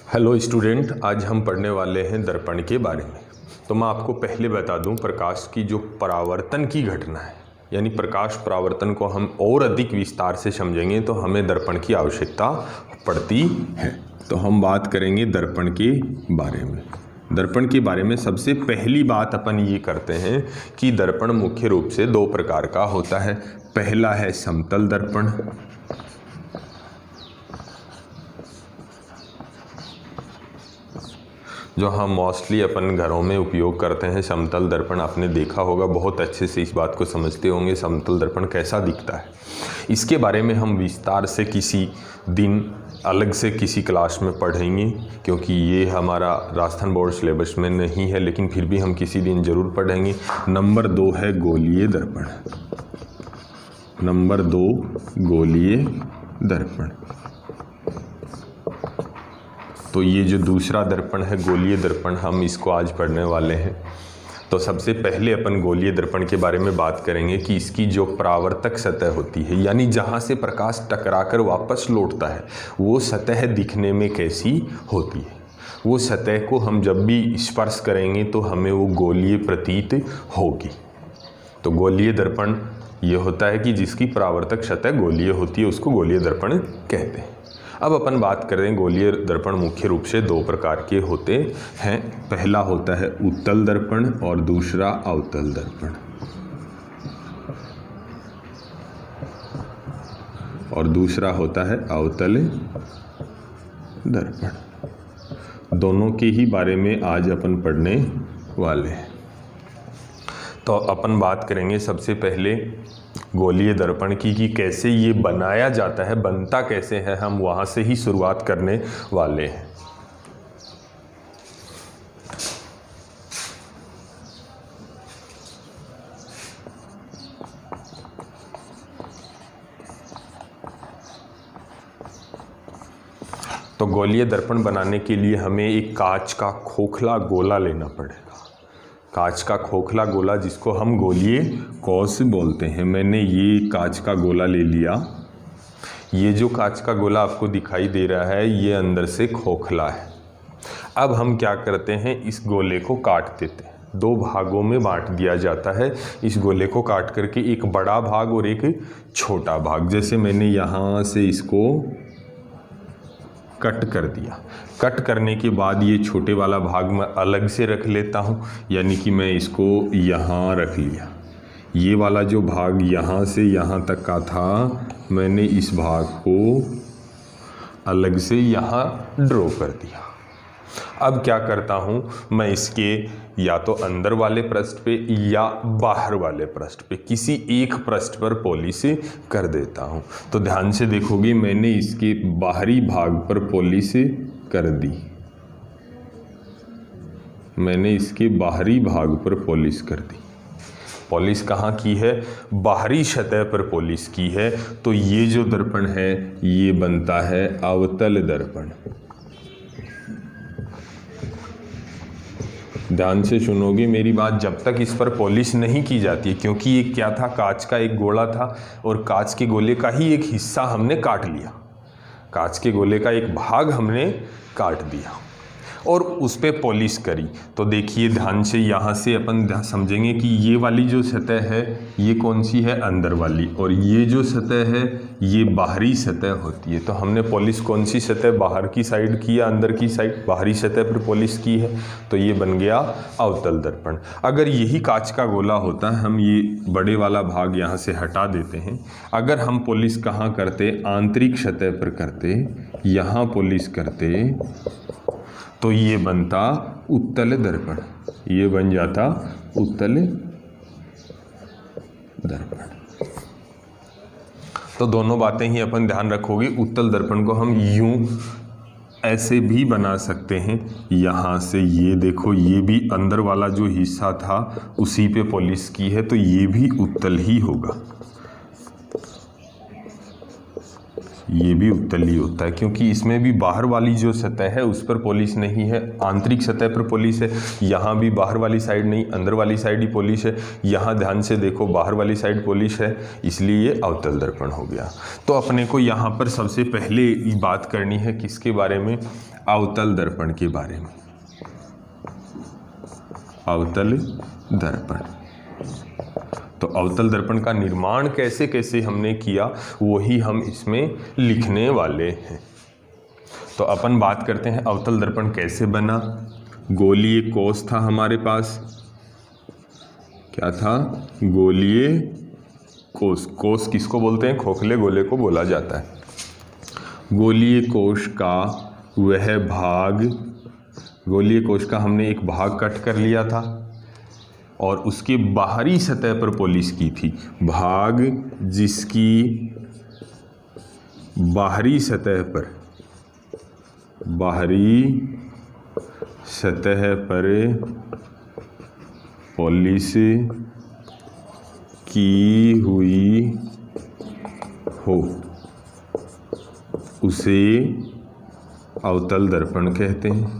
Hello student, आज हम पढ़ने वाले हैं दर्पण के बारे में। तो मैं आपको पहले बता दूं, प्रकाश की जो परावर्तन की घटना है, यानी प्रकाश परावर्तन को हम और अधिक विस्तार से समझेंगे तो हमें दर्पण की आवश्यकता पड़ती है। तो हम बात करेंगे दर्पण के बारे में। दर्पण के बारे में सबसे पहली बात अपन ये करते हैं कि दर्पण मुख्य रूप से दो प्रकार का होता है। पहला है समतल दर्पण, जो हम मोस्टली अपन घरों में उपयोग करते हैं। समतल दर्पण आपने देखा होगा, बहुत अच्छे से इस बात को समझते होंगे समतल दर्पण कैसा दिखता है। इसके बारे में हम विस्तार से किसी दिन अलग से किसी क्लास में पढ़ेंगे, क्योंकि ये हमारा राजस्थान बोर्ड सिलेबस में नहीं है, लेकिन फिर भी हम किसी दिन ज़रूर पढ़ेंगे। नंबर 2 है गोलीय दर्पण। नंबर 2 गोलीय दर्पण। तो ये जो दूसरा दर्पण है गोलीय दर्पण, हम इसको आज पढ़ने वाले हैं। तो सबसे पहले अपन गोलीय दर्पण के बारे में बात करेंगे कि इसकी जो परावर्तक सतह होती है, यानी जहाँ से प्रकाश टकराकर वापस लौटता है, वो सतह दिखने में कैसी होती है। वो सतह को हम जब भी स्पर्श करेंगे तो हमें वो गोलीय प्रतीत होगी। तो गोलीय दर्पण ये होता है कि जिसकी परावर्तक सतह गोलीय होती है, उसको गोलीय दर्पण कहते हैं। अब अपन बात करें, गोलीय दर्पण मुख्य रूप से दो प्रकार के होते हैं। पहला होता है उत्तल दर्पण और दूसरा अवतल दर्पण। और दूसरा होता है अवतल दर्पण। दोनों के ही बारे में आज अपन पढ़ने वाले हैं। तो अपन बात करेंगे सबसे पहले गोलीय दर्पण की कि कैसे ये बनाया जाता है, बनता कैसे है, हम वहाँ से ही शुरुआत करने वाले हैं। तो गोलीय दर्पण बनाने के लिए हमें एक कांच का खोखला गोला लेना पड़ेगा। कांच का खोखला गोला, जिसको हम गोलीय कौस बोलते हैं। मैंने ये कांच का गोला ले लिया। ये जो कांच का गोला आपको दिखाई दे रहा है, ये अंदर से खोखला है। अब हम क्या करते हैं, इस गोले को काट देते हैं। दो भागों में बांट दिया जाता है इस गोले को काट करके, एक बड़ा भाग और एक छोटा भाग। जैसे मैंने यहाँ से इसको कट कर दिया। कट करने के बाद ये छोटे वाला भाग मैं अलग से रख लेता हूँ, यानी कि मैं इसको यहाँ रख लिया। ये वाला जो भाग यहाँ से यहाँ तक का था, मैंने इस भाग को अलग से यहाँ ड्रॉ कर दिया। अब क्या करता हूँ, मैं इसके या तो अंदर वाले पृष्ठ पे या बाहर वाले पृष्ठ पे किसी एक पृष्ठ पर पॉलिश कर देता हूँ। तो ध्यान से देखोगे, मैंने इसके बाहरी भाग पर पॉलिश कर दी। मैंने इसके बाहरी भाग पर पॉलिश कर दी। पॉलिश कहाँ की है? बाहरी सतह पर पॉलिश की है। तो ये जो दर्पण है, ये बनता है अवतल दर्पण। ध्यान से सुनोगे मेरी बात, जब तक इस पर पॉलिश नहीं की जाती है, क्योंकि ये क्या था, कांच का एक गोला था और कांच के गोले का ही एक हिस्सा हमने काट लिया। कांच के गोले का एक भाग हमने काट दिया और उस पे पॉलिश करी। तो देखिए ध्यान से, यहाँ से अपन समझेंगे कि ये वाली जो सतह है, ये कौन सी है? अंदर वाली। और ये जो सतह है, ये बाहरी सतह होती है। तो हमने पॉलिश कौन सी सतह, बाहर की साइड की या अंदर की साइड? बाहरी सतह पर पॉलिश की है। तो ये बन गया अवतल दर्पण। अगर यही कांच का गोला होता है, हम ये बड़े वाला भाग यहाँ से हटा देते हैं। अगर हम पॉलिश कहाँ करते? आंतरिक सतह पर करते, यहाँ पॉलिश करते, तो ये बनता उत्तल दर्पण। ये बन जाता उत्तल दर्पण। तो दोनों बातें ही अपन ध्यान रखोगे। उत्तल दर्पण को हम यूं ऐसे भी बना सकते हैं, यहाँ से ये देखो, ये भी अंदर वाला जो हिस्सा था उसी पे पॉलिश की है, तो ये भी उत्तल ही होगा। ये भी उत्तल ही होता है, क्योंकि इसमें भी बाहर वाली जो सतह है उस पर पॉलिश नहीं है, आंतरिक सतह पर पॉलिश है। यहाँ भी बाहर वाली साइड नहीं, अंदर वाली साइड ही पॉलिश है। यहाँ ध्यान से देखो, बाहर वाली साइड पॉलिश है, इसलिए ये अवतल दर्पण हो गया। तो अपने को यहाँ पर सबसे पहले बात करनी है किसके बारे में? अवतल दर्पण के बारे में। अवतल दर्पण। तो अवतल दर्पण का निर्माण कैसे कैसे हमने किया वही हम इसमें लिखने वाले हैं। तो अपन बात करते हैं अवतल दर्पण कैसे बना। गोलीय कोष था हमारे पास। क्या था? गोलीय कोष। कोष किसको बोलते हैं? खोखले गोले को बोला जाता है। गोलीय कोष का वह भाग, गोलीय कोष का हमने एक भाग कट कर लिया था और उसके बाहरी सतह पर पॉलिश की थी। भाग जिसकी बाहरी सतह पर, बाहरी सतह पर पॉलिश की हुई हो, उसे अवतल दर्पण कहते हैं।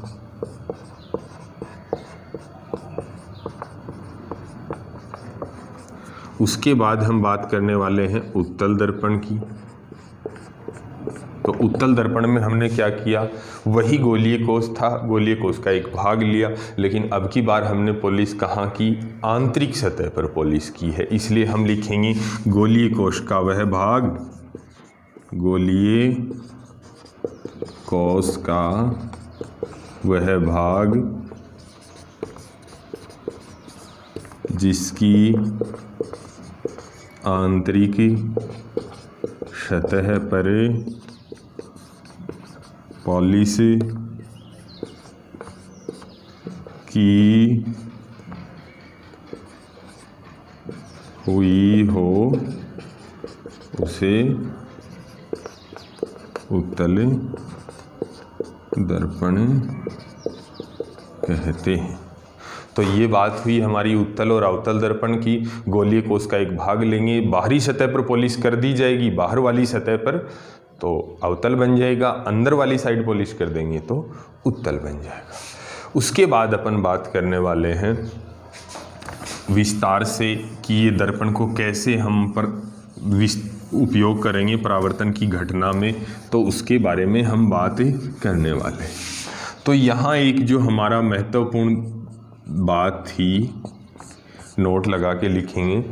उसके बाद हम बात करने वाले हैं उत्तल दर्पण की। तो उत्तल दर्पण में हमने क्या किया? वही गोलीय कोष था, गोलीय कोष का एक भाग लिया, लेकिन अब की बार हमने पॉलिश कहाँ की? आंतरिक सतह पर पॉलिश की है। इसलिए हम लिखेंगे गोलीय कोष का वह भाग, गोलीय कोष का वह भाग जिसकी आंतरिक सतह पर पॉलिश की हुई हो, उसे उत्तल दर्पण कहते हैं। तो ये बात हुई हमारी उत्तल और अवतल दर्पण की। गोलीय कोष का एक भाग लेंगे, बाहरी सतह पर पॉलिश कर दी जाएगी, बाहर वाली सतह पर तो अवतल बन जाएगा, अंदर वाली साइड पॉलिश कर देंगे तो उत्तल बन जाएगा। उसके बाद अपन बात करने वाले हैं विस्तार से कि ये दर्पण को कैसे हम पर उपयोग करेंगे परावर्तन की घटना में, तो उसके बारे में हम बात करने वाले हैं। तो यहाँ एक जो हमारा महत्वपूर्ण बात थी, नोट लगा के लिखेंगे।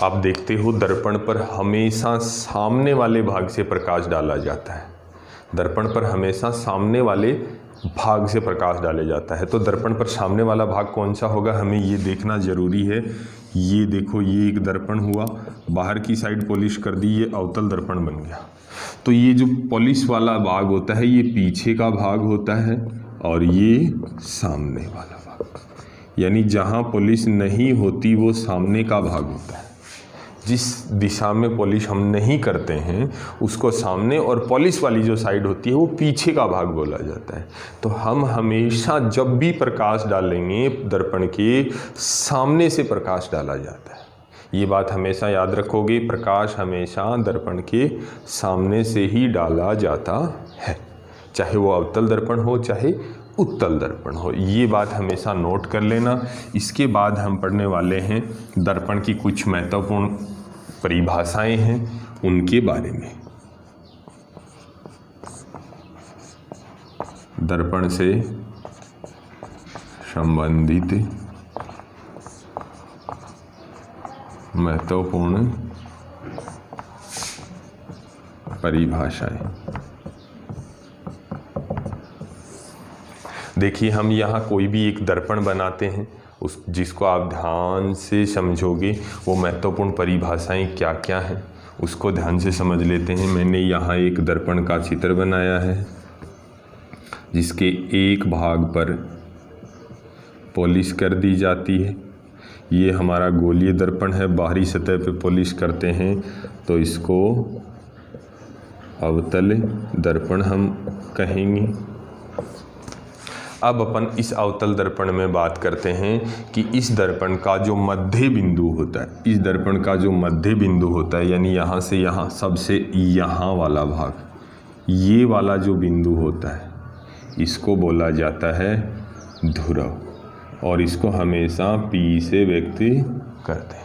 आप देखते हो दर्पण पर हमेशा सामने वाले भाग से प्रकाश डाला जाता है। दर्पण पर हमेशा सामने वाले भाग से प्रकाश डाला जाता है। तो दर्पण पर सामने वाला भाग कौन सा होगा, हमें ये देखना ज़रूरी है। ये देखो, ये एक दर्पण हुआ, बाहर की साइड पॉलिश कर दी, ये अवतल दर्पण बन गया। तो ये जो पॉलिश वाला भाग होता है ये पीछे का भाग होता है और ये सामने वाला भाग, यानी जहाँ पॉलिश नहीं होती वो सामने का भाग होता है। जिस दिशा में पॉलिश हम नहीं करते हैं उसको सामने, और पॉलिश वाली जो साइड होती है वो पीछे का भाग बोला जाता है। तो हम हमेशा जब भी प्रकाश डालेंगे दर्पण के सामने से प्रकाश डाला जाता है। ये बात हमेशा याद रखोगे, प्रकाश हमेशा दर्पण के सामने से ही डाला जाता है, चाहे वो अवतल दर्पण हो चाहे उत्तल दर्पण हो। ये बात हमेशा नोट कर लेना। इसके बाद हम पढ़ने वाले हैं दर्पण की कुछ महत्वपूर्ण परिभाषाएं हैं उनके बारे में। दर्पण से संबंधित महत्वपूर्ण परिभाषाएं। देखिए, हम यहाँ कोई भी एक दर्पण बनाते हैं, उस जिसको आप ध्यान से समझोगे वो महत्वपूर्ण परिभाषाएं क्या क्या हैं उसको ध्यान से समझ लेते हैं। मैंने यहाँ एक दर्पण का चित्र बनाया है जिसके एक भाग पर पॉलिश कर दी जाती है। ये हमारा गोलीय दर्पण है, बाहरी सतह पे पॉलिश करते हैं तो इसको अवतल दर्पण हम कहेंगे। अब अपन इस अवतल दर्पण में बात करते हैं कि इस दर्पण का जो मध्य बिंदु होता है, इस दर्पण का जो मध्य बिंदु होता है, यानी यहाँ से यहाँ सबसे यहाँ वाला भाग, ये वाला जो बिंदु होता है इसको बोला जाता है ध्रुव, और इसको हमेशा P से व्यक्त करते हैं।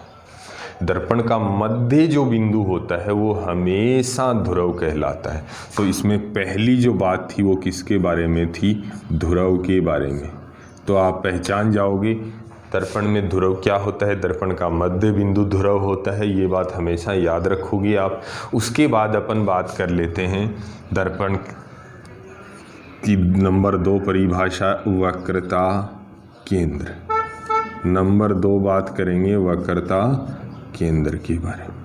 दर्पण का मध्य जो बिंदु होता है वो हमेशा ध्रुव कहलाता है। तो इसमें पहली जो बात थी वो किसके बारे में थी? ध्रुव के बारे में। तो आप पहचान जाओगे दर्पण में ध्रुव क्या होता है, दर्पण का मध्य बिंदु ध्रुव होता है, ये बात हमेशा याद रखोगे आप। उसके बाद अपन बात कर लेते हैं दर्पण की नंबर 2 परिभाषा, वक्रता केंद्र। नंबर 2 बात करेंगे वक्रता केंद्र के बारे में।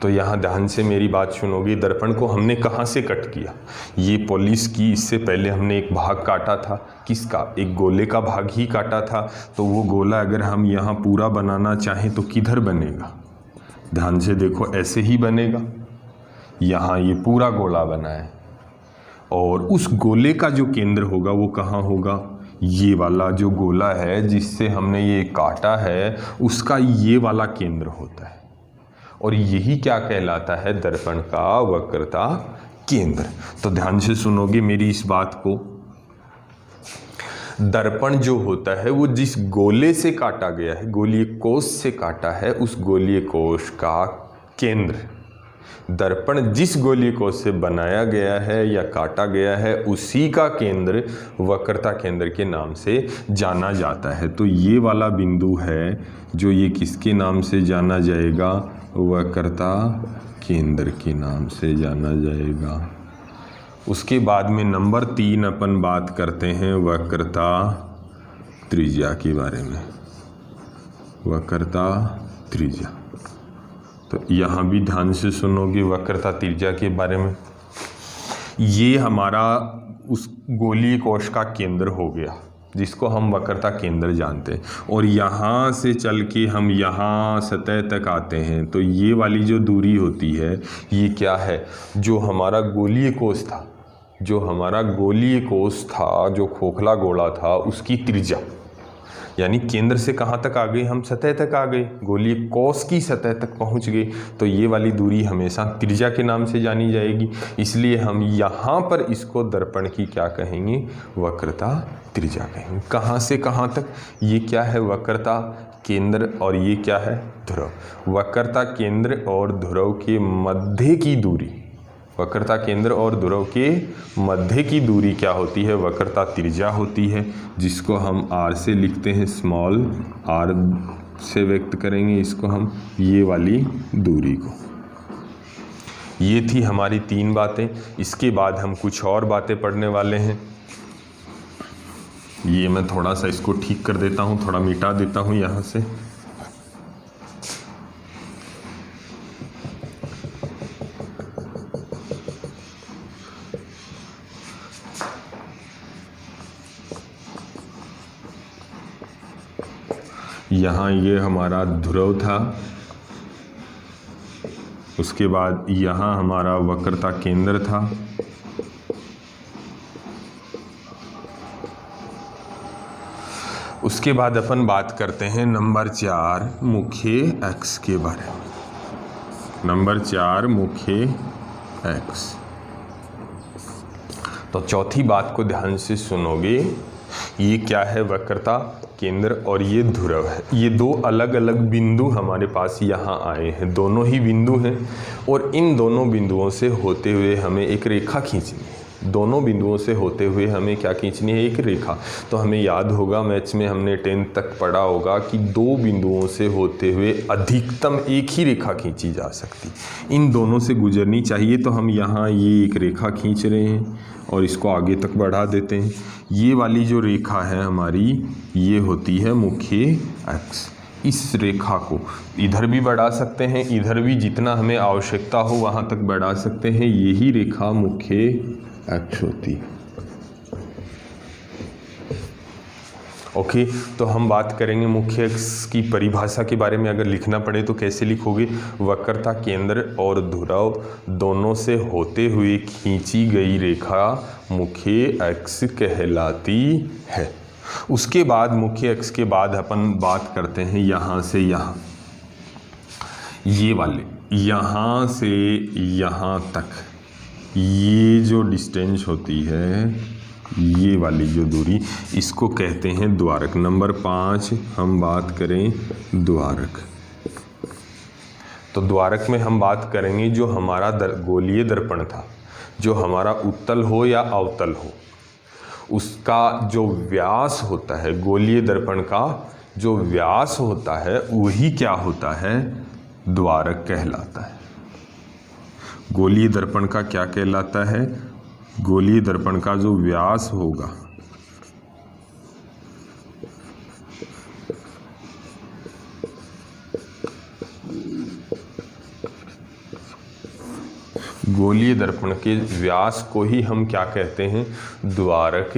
तो यहाँ ध्यान से मेरी बात सुनोगे, दर्पण को हमने कहाँ से कट किया? ये पॉलिश की इससे पहले हमने एक भाग काटा था, किसका? एक गोले का भाग ही काटा था। तो वो गोला अगर हम यहाँ पूरा बनाना चाहें तो किधर बनेगा? ध्यान से देखो, ऐसे ही बनेगा। यहाँ ये पूरा गोला बना है और उस गोले का जो केंद्र होगा वो कहाँ होगा? ये वाला जो गोला है जिससे हमने ये काटा है उसका ये वाला केंद्र होता है, और यही क्या कहलाता है? दर्पण का वक्रता केंद्र। तो ध्यान से सुनोगे मेरी इस बात को, दर्पण जो होता है वो जिस गोले से काटा गया है, गोलीय कोश से काटा है, उस गोलीय कोश का केंद्र, दर्पण जिस गोलीय कोश से बनाया गया है या काटा गया है उसी का केंद्र वक्रता केंद्र के नाम से जाना जाता है। तो ये वाला बिंदु है जो ये किसके नाम से जाना जाएगा? वक्रता केंद्र के नाम से जाना जाएगा। उसके बाद में नंबर 3 अपन बात करते हैं वक्रता त्रिज्या के बारे में। वक्रता त्रिज्या, तो यहाँ भी ध्यान से सुनोगे वक्रता त्रिज्या के बारे में। ये हमारा उस गोलीय कोश का केंद्र हो गया जिसको हम वक्रता केंद्र जानते हैं, और यहाँ से चल के हम यहाँ सतह तक आते हैं। तो ये वाली जो दूरी होती है ये क्या है? जो हमारा गोलीय कोश था, जो हमारा गोलीय कोश था, जो खोखला गोला था, उसकी त्रिज्या, यानी केंद्र से कहाँ तक आ गए हम? सतह तक आ गए, गोलीय कोश की सतह तक पहुँच गए। तो ये वाली दूरी हमेशा त्रिज्या के नाम से जानी जाएगी, इसलिए हम यहाँ पर इसको दर्पण की क्या कहेंगे? वक्रता त्रिज्या कहेंगे। कहाँ से कहाँ तक? ये क्या है? वक्रता केंद्र, और ये क्या है? ध्रुव। वक्रता केंद्र और ध्रुव के मध्य की दूरी, वक्रता केंद्र और ध्रुव के मध्य की दूरी क्या होती है? वक्रता त्रिज्या होती है, जिसको हम r से लिखते हैं, स्मॉल r से व्यक्त करेंगे इसको हम, ये वाली दूरी को। ये थी हमारी 3 बातें। इसके बाद हम कुछ और बातें पढ़ने वाले हैं। ये मैं थोड़ा सा इसको ठीक कर देता हूँ, थोड़ा मिटा देता हूँ यहाँ से। यहाँ ये हमारा ध्रुव था, उसके बाद यहाँ हमारा वक्रता केंद्र था, उसके बाद अपन बात करते हैं नंबर 4 मुख्य एक्स के बारे में। नंबर 4 मुख्य एक्स। तो चौथी बात को ध्यान से सुनोगे, ये क्या है? वक्रता केंद्र और ये ध्रुव है। ये 2 अलग अलग बिंदु हमारे पास यहाँ आए हैं, दोनों ही बिंदु हैं, और इन दोनों बिंदुओं से होते हुए हमें एक रेखा खींचनी है। दोनों बिंदुओं से होते हुए हमें क्या खींचनी है? एक रेखा। तो हमें याद होगा, मैथ्स में हमने 10th तक पढ़ा होगा कि 2 बिंदुओं से होते हुए अधिकतम एक ही रेखा खींची जा सकती, इन दोनों से गुजरनी चाहिए। तो हम यहाँ ये एक रेखा खींच रहे हैं और इसको आगे तक बढ़ा देते हैं। ये वाली जो रेखा है हमारी, ये होती है मुख्य एक्स। इस रेखा को इधर भी बढ़ा सकते हैं, इधर भी, जितना हमें आवश्यकता हो वहाँ तक बढ़ा सकते हैं। यही रेखा मुख्य एक्स होती है। ओके, तो हम बात करेंगे मुख्य एक्स की परिभाषा के बारे में। अगर लिखना पड़े तो कैसे लिखोगे? वक्रता केंद्र और ध्रुव दोनों से होते हुए खींची गई रेखा मुख्य एक्स कहलाती है। उसके बाद मुख्य एक्स के बाद अपन बात करते हैं यहाँ से यहाँ, ये वाले, यहाँ से यहाँ तक ये जो डिस्टेंस होती है, ये वाली जो दूरी, इसको कहते हैं द्वारक। नंबर 5 हम बात करें द्वारक। तो द्वारक में हम बात करेंगे जो हमारा गोलीय दर्पण था, जो हमारा उत्तल हो या अवतल हो, उसका जो व्यास होता है, गोलीय दर्पण का जो व्यास होता है वही क्या होता है, द्वारक कहलाता है। गोलीय दर्पण का क्या कहलाता है, गोलीय दर्पण का जो व्यास होगा, गोलीय दर्पण के व्यास को ही हम क्या कहते हैं, द्वारक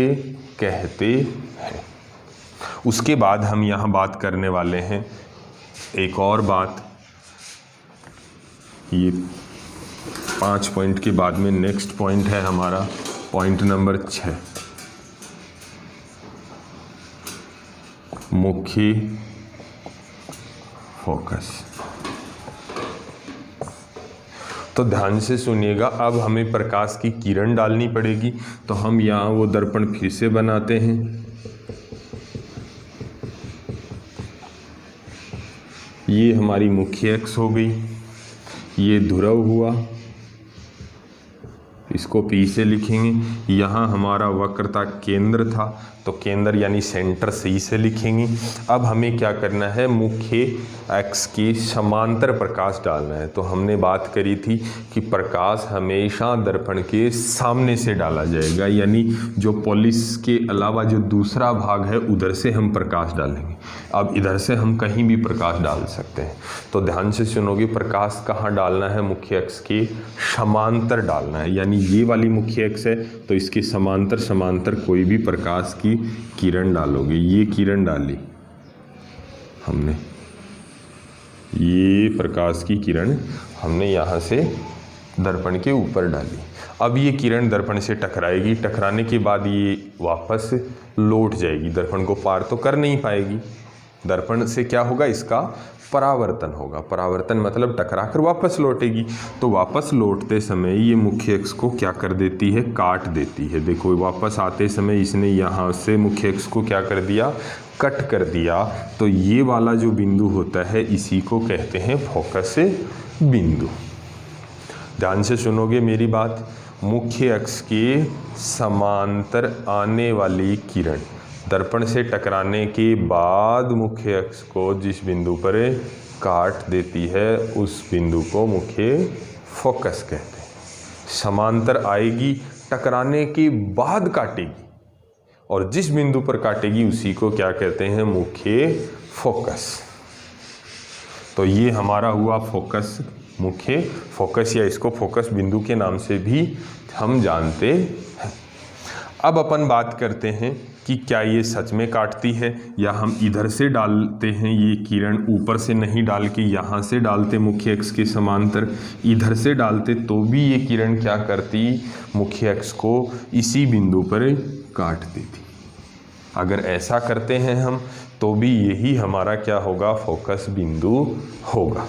कहते हैं। उसके बाद हम यहाँ बात करने वाले हैं एक और बात, ये 5 पॉइंट के बाद में नेक्स्ट पॉइंट है हमारा पॉइंट नंबर 6, मुख्य फोकस। तो ध्यान से सुनिएगा, अब हमें प्रकाश की किरण डालनी पड़ेगी। तो हम यहाँ वो दर्पण फिर से बनाते हैं। ये हमारी मुख्य अक्ष हो गई, ये ध्रुव हुआ, इसको पी से लिखेंगे। यहाँ हमारा वक्रता केंद्र था, तो केंद्र यानी सेंटर सी से लिखेंगे। अब हमें क्या करना है, मुख्य अक्ष के समांतर प्रकाश डालना है। तो हमने बात करी थी कि प्रकाश हमेशा दर्पण के सामने से डाला जाएगा, यानी जो पॉलिश के अलावा जो दूसरा भाग है उधर से हम प्रकाश डालेंगे। अब इधर से हम कहीं भी प्रकाश डाल सकते हैं। तो ध्यान से सुनोगे, प्रकाश कहाँ डालना है, मुख्य अक्ष के समांतर डालना है। यानी ये वाली मुख्य अक्ष है तो इसके समांतर कोई भी प्रकाश की किरण डालोगे। ये किरण डाली हमने, ये प्रकाश की किरण हमने यहाँ से दर्पण के ऊपर डाली। अब ये किरण दर्पण से टकराएगी, टकराने के बाद ये वापस लौट जाएगी, दर्पण को पार तो कर नहीं पाएगी। दर्पण से क्या होगा, इसका परावर्तन होगा। परावर्तन मतलब टकरा कर वापस लौटेगी। तो वापस लौटते समय ये मुख्य अक्ष को क्या कर देती है, काट देती है। देखो वापस आते समय इसने यहाँ से मुख्य अक्ष को क्या कर दिया, कट कर दिया। तो ये वाला जो बिंदु होता है इसी को कहते हैं फोकस बिंदु। ध्यान से सुनोगे मेरी बात, मुख्य अक्ष के समांतर आने वाली किरण दर्पण से टकराने के बाद मुख्य अक्ष को जिस बिंदु पर काट देती है उस बिंदु को मुख्य फोकस कहते हैं। समांतर आएगी, टकराने के बाद काटेगी और जिस बिंदु पर काटेगी उसी को क्या कहते हैं, मुख्य फोकस। तो ये हमारा हुआ फोकस, मुख्य फोकस, या इसको फोकस बिंदु के नाम से भी हम जानते हैं। अब अपन बात करते हैं कि क्या ये सच में काटती है या हम इधर से डालते हैं, ये किरण ऊपर से नहीं डाल के यहाँ से डालते मुख्य अक्ष के समांतर, इधर से डालते तो भी ये किरण क्या करती, मुख्य अक्ष को इसी बिंदु पर काट देती। अगर ऐसा करते हैं हम तो भी यही हमारा क्या होगा, फोकस बिंदु होगा।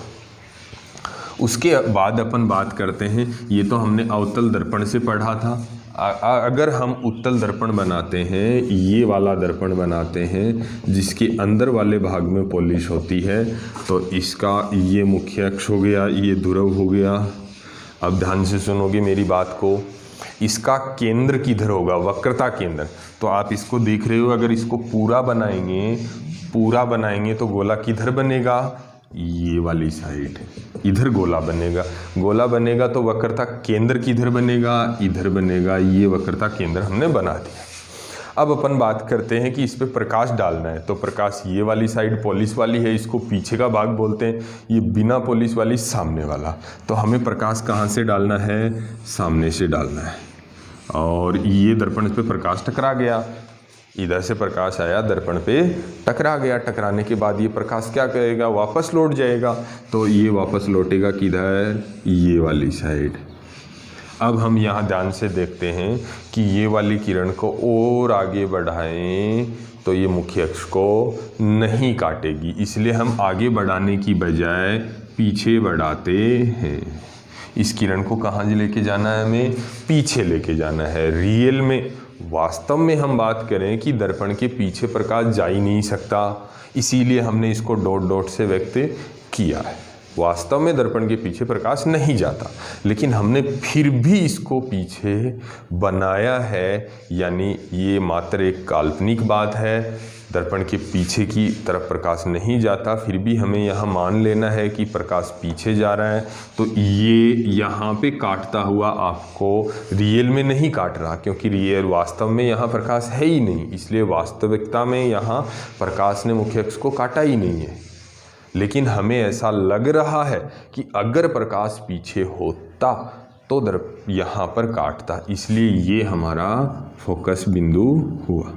उसके बाद अपन बात करते हैं, ये तो हमने अवतल दर्पण से पढ़ा था। अगर हम उत्तल दर्पण बनाते हैं, ये वाला दर्पण बनाते हैं जिसके अंदर वाले भाग में पॉलिश होती है, तो इसका ये मुख्य अक्ष हो गया, ये ध्रुव हो गया। अब ध्यान से सुनोगे मेरी बात को, इसका केंद्र किधर होगा, वक्रता केंद्र। तो आप इसको देख रहे हो, अगर इसको पूरा बनाएंगे तो गोला किधर बनेगा, ये वाली साइड, इधर गोला बनेगा। तो वक्रता केंद्र किधर बनेगा, इधर बनेगा। ये वक्रता केंद्र हमने बना दिया। अब अपन बात करते हैं कि इस पे प्रकाश डालना है। तो प्रकाश ये वाली साइड पॉलिश वाली है, इसको पीछे का भाग बोलते हैं, ये बिना पॉलिश वाली सामने वाला। तो हमें प्रकाश कहाँ से डालना है, सामने से डालना है। और ये दर्पण पे प्रकाश टकरा गया, इधर से प्रकाश आया, दर्पण पे टकरा गया। टकराने के बाद ये प्रकाश क्या करेगा, वापस लौट जाएगा। तो ये वापस लौटेगा किधर, ये वाली साइड। अब हम यहाँ ध्यान से देखते हैं कि ये वाली किरण को और आगे बढ़ाएं तो ये मुख्य अक्ष को नहीं काटेगी, इसलिए हम आगे बढ़ाने की बजाय पीछे बढ़ाते हैं। इस किरण को कहाँ लेके जाना है, हमें पीछे लेके जाना है। रियल में वास्तव में हम बात करें कि दर्पण के पीछे प्रकाश जा ही नहीं सकता, इसीलिए हमने इसको डॉट डॉट से व्यक्त किया है। वास्तव में दर्पण के पीछे प्रकाश नहीं जाता, लेकिन हमने फिर भी इसको पीछे बनाया है, यानी ये मात्र एक काल्पनिक बात है। दर्पण के पीछे की तरफ प्रकाश नहीं जाता, फिर भी हमें यहाँ मान लेना है कि प्रकाश पीछे जा रहा है। तो ये यहाँ पे काटता हुआ आपको रियल में नहीं काट रहा, क्योंकि रियल वास्तव में यहाँ प्रकाश है ही नहीं, इसलिए वास्तविकता में यहाँ प्रकाश ने मुख्य अक्ष को काटा ही नहीं है। लेकिन हमें ऐसा लग रहा है कि अगर प्रकाश पीछे होता तो यहाँ पर काटता, इसलिए ये हमारा फोकस बिंदु हुआ।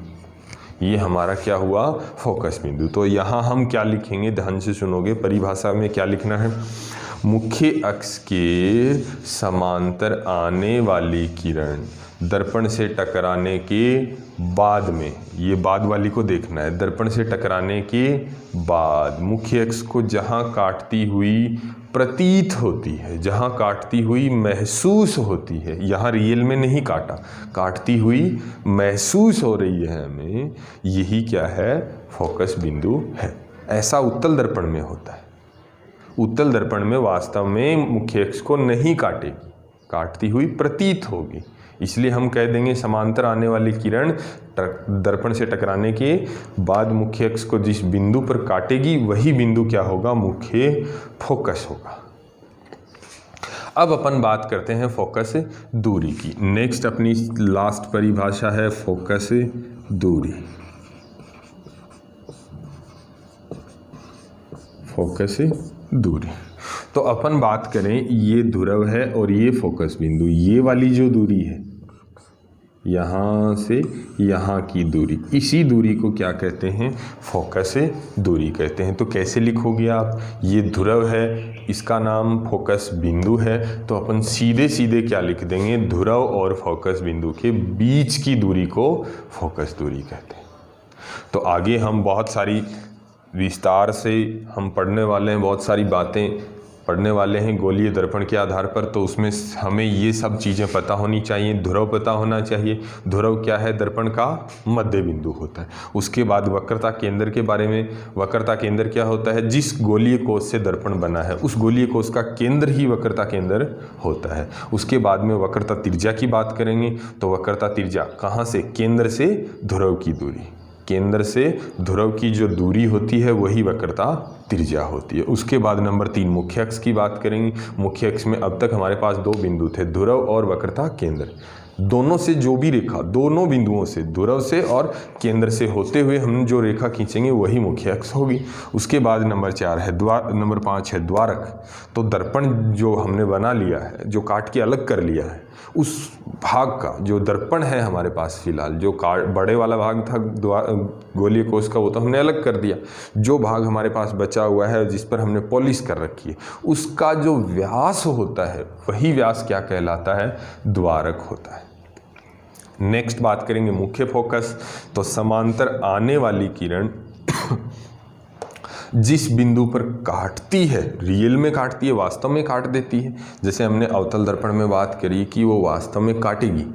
ये हमारा क्या हुआ, फोकस बिंदु। तो यहाँ हम क्या लिखेंगे, ध्यान से सुनोगे, परिभाषा में क्या लिखना है, मुख्य अक्ष के समांतर आने वाली किरण दर्पण से टकराने के बाद में, ये बाद वाली को देखना है, दर्पण से टकराने के बाद मुख्य अक्ष को जहाँ काटती हुई प्रतीत होती है, जहाँ काटती हुई महसूस होती है, यहाँ रियल में नहीं काटा, काटती हुई महसूस हो रही है हमें, यही क्या है, फोकस बिंदु है। ऐसा उत्तल दर्पण में होता है। उत्तल दर्पण में वास्तव में मुख्य अक्ष को नहीं काटेगी, काटती हुई प्रतीत होगी, इसलिए हम कह देंगे समांतर आने वाली किरण दर्पण से टकराने के बाद मुख्य अक्ष को जिस बिंदु पर काटेगी वही बिंदु क्या होगा, मुख्य फोकस होगा। अब अपन बात करते हैं फोकस दूरी की। नेक्स्ट अपनी लास्ट परिभाषा है फोकस दूरी। फोकस दूरी, तो अपन बात करें, ये ध्रुव है और ये फोकस बिंदु, ये वाली जो दूरी है यहाँ से यहाँ की दूरी, इसी दूरी को क्या कहते हैं, फोकस दूरी कहते हैं। तो कैसे लिखोगे आप, ये ध्रुव है, इसका नाम फोकस बिंदु है, तो अपन सीधे सीधे क्या लिख देंगे, ध्रुव और फोकस बिंदु के बीच की दूरी को फोकस दूरी कहते हैं। तो आगे हम बहुत सारी विस्तार से हम पढ़ने वाले हैं, बहुत सारी बातें पढ़ने वाले हैं गोलीय दर्पण के आधार पर, तो उसमें हमें ये सब चीज़ें पता होनी चाहिए। ध्रुव पता होना चाहिए, ध्रुव क्या है, दर्पण का मध्य बिंदु होता है। उसके बाद वक्रता केंद्र के बारे में, वक्रता केंद्र क्या होता है, जिस गोलीय कोश से दर्पण बना है उस गोलीय कोश का केंद्र ही वक्रता केंद्र होता है। उसके बाद में वक्रता त्रिज्या की बात करेंगे, तो वक्रता त्रिज्या कहाँ से, केंद्र से ध्रुव की दूरी, केंद्र से ध्रुव की जो दूरी होती है वही वक्रता त्रिज्या होती है। उसके बाद नंबर 3 मुख्य अक्ष की बात करेंगे। मुख्य अक्ष में अब तक हमारे पास 2 बिंदु थे, ध्रुव और वक्रता केंद्र। दोनों से जो भी रेखा, दोनों बिंदुओं से, ध्रुव से और केंद्र से होते हुए हम जो रेखा खींचेंगे वही मुख्य अक्ष होगी। उसके बाद नंबर 4 है नंबर 5 है द्वारक। तो दर्पण जो हमने बना लिया है, जो काट के अलग कर लिया है, उस भाग का जो दर्पण है हमारे पास फिलहाल, जो बड़े वाला भाग था गोलीय कोश का, वो तो हमने अलग कर दिया। जो भाग हमारे पास बचा हुआ है जिस पर हमने पॉलिश कर रखी है, उसका जो व्यास होता है वही व्यास क्या कहलाता है, द्वारक होता है। नेक्स्ट बात करेंगे मुख्य फोकस। तो समांतर आने वाली किरण जिस बिंदु पर काटती है, रियल में काटती है, वास्तव में काट देती है, जैसे हमने अवतल दर्पण में बात करी कि वो वास्तव में काटेगी,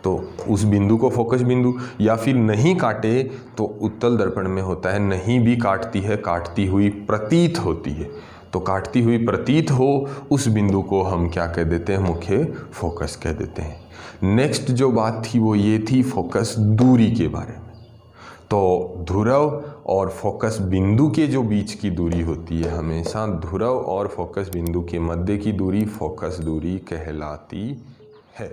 तो उस बिंदु को फोकस बिंदु, या फिर नहीं काटे तो उत्तल दर्पण में होता है नहीं भी काटती है, काटती हुई प्रतीत होती है, तो काटती हुई प्रतीत हो उस बिंदु को हम क्या कह देते हैं, मुख्य फोकस कह देते हैं। नेक्स्ट जो बात थी वो ये थी फोकस दूरी के बारे में। तो ध्रुव और फोकस बिंदु के जो बीच की दूरी होती है, हमेशा ध्रुव और फोकस बिंदु के मध्य की दूरी फोकस दूरी कहलाती है।